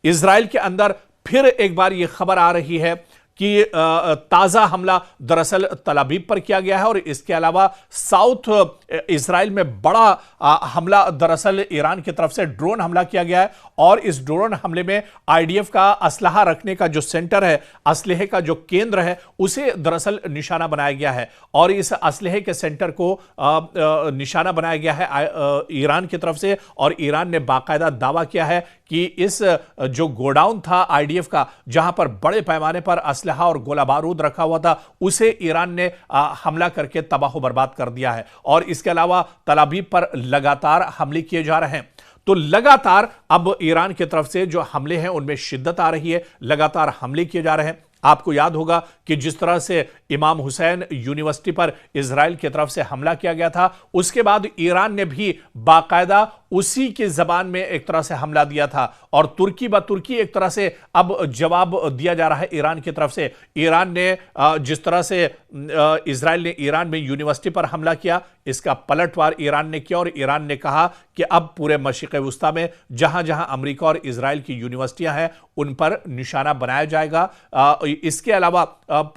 Israel के अंदर फिर एक बार यह खबर आ रही है कि ताजा हमला दरअसल तल अवीव पर किया गया है और इसके अलावा साउथ इजराइल में बड़ा हमला दरअसल ईरान की तरफ से ड्रोन हमला किया गया है और इस ड्रोन हमले में आईडीएफ का असलहा रखने का जो सेंटर है, असलहे का जो केंद्र है, उसे दरअसल निशाना बनाया गया है और इस असलहे के सेंटर को निशाना बनाया गया है ईरान की तरफ से। और ईरान ने बाकायदा दावा किया है कि इस जो गोडाउन था आईडीएफ का, जहां पर बड़े पैमाने पर असलहा और गोला बारूद रखा हुआ था, उसे ईरान ने हमला करके तबाह बर्बाद कर दिया है। और इसके अलावा तल अवीव पर लगातार हमले किए जा रहे हैं। तो लगातार अब ईरान की तरफ से जो हमले हैं उनमें शिद्दत आ रही है, लगातार हमले किए जा रहे हैं। आपको याद होगा कि जिस तरह से इमाम हुसैन यूनिवर्सिटी पर इजराइल की तरफ से हमला किया गया था, उसके बाद ईरान ने भी बाकायदा उसी की जबान में एक तरह से हमला दिया था और तुर्की ब तुर्की एक तरह से अब जवाब दिया जा रहा है ईरान की तरफ से। ईरान ने जिस तरह से इजराइल ने ईरान में यूनिवर्सिटी पर हमला किया, इसका पलटवार ईरान ने किया और ईरान ने कहा कि अब पूरे मशरिक़ वुस्ता में जहां जहां अमेरिका और इजराइल की यूनिवर्सिटियां हैं उन पर निशाना बनाया जाएगा। इसके अलावा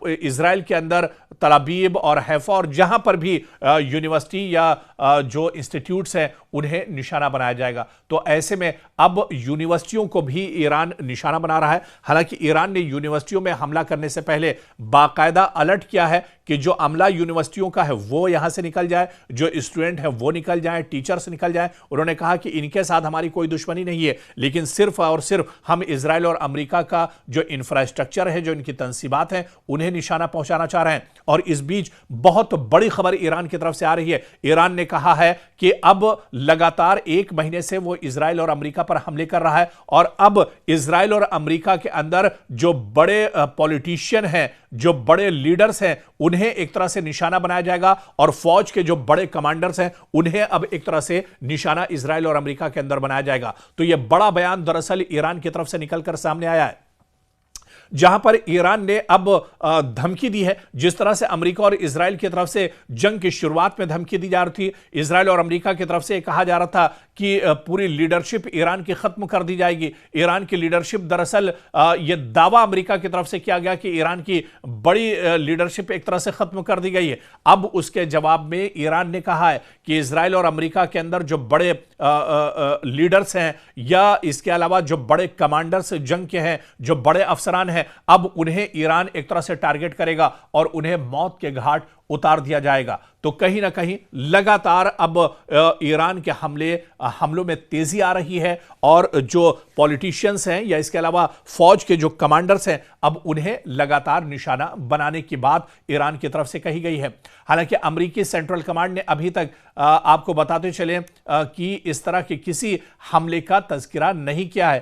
इजराइल के अंदर तल अवीव और हैफा और जहां पर भी यूनिवर्सिटी या जो इंस्टीट्यूट्स हैं उन्हें निशाना बनाया जाएगा। तो ऐसे में अब यूनिवर्सिटियों को भी ईरान निशाना बना रहा है। हालांकि ईरान ने यूनिवर्सिटियों में हमला करने से पहले बाकायदा अलर्ट किया है कि जो अमला यूनिवर्सिटियों का है वो यहां से निकल जाए, जो स्टूडेंट है वो निकल जाए, टीचर्स निकल जाए। उन्होंने कहा कि इनके साथ हमारी कोई दुश्मनी नहीं है, लेकिन सिर्फ और सिर्फ हम इजराइल और अमेरिका का जो इंफ्रास्ट्रक्चर है, जो इनकी तंसीबात हैं, उन्हें निशाना पहुंचाना चाह रहे हैं। और इस बीच बहुत बड़ी खबर ईरान की तरफ से आ रही है। ईरान ने कहा है कि अब लगातार 1 महीने से वो इजराइल और अमेरिका पर हमले कर रहा है और अब इजराइल और अमेरिका के अंदर जो बड़े पॉलिटिशियन हैं, जो बड़े लीडर्स हैं, उन्हें एक तरह से निशाना बनाया जाएगा और फौज के जो बड़े कमांडर्स हैं उन्हें अब एक तरह से निशाना इजराइल और अमेरिका के अंदर बनाया जाएगा। तो यह बड़ा बयान दरअसल ईरान की तरफ से निकलकर सामने आया है, जहां पर ईरान ने अब धमकी दी है। जिस तरह से अमेरिका और इजराइल की तरफ से जंग की शुरुआत में धमकी दी जा रही थी, इजराइल और अमेरिका की तरफ से कहा जा रहा था कि पूरी लीडरशिप ईरान की खत्म कर दी जाएगी। ईरान की लीडरशिप दरअसल यह दावा अमेरिका की तरफ से किया गया कि ईरान की बड़ी लीडरशिप एक तरह से खत्म कर दी गई है। अब उसके जवाब में ईरान ने कहा है कि इजराइल और अमेरिका के अंदर जो बड़े लीडर्स हैं या इसके अलावा जो बड़े कमांडर्स जंग के हैं, जो बड़े अफसरान हैं, अब उन्हें ईरान एक तरह से टारगेट करेगा और उन्हें मौत के घाट उतार दिया जाएगा। तो कहीं ना कहीं लगातार अब ईरान के हमलों में तेजी आ रही है और जो पॉलिटिशियंस हैं या इसके अलावा फौज के जो कमांडर्स हैं, अब उन्हें लगातार निशाना बनाने की बात ईरान की तरफ से कही गई है। हालांकि अमेरिकी सेंट्रल कमांड ने अभी तक आपको बताते चले कि इस तरह के किसी हमले का तज़किरा नहीं किया है।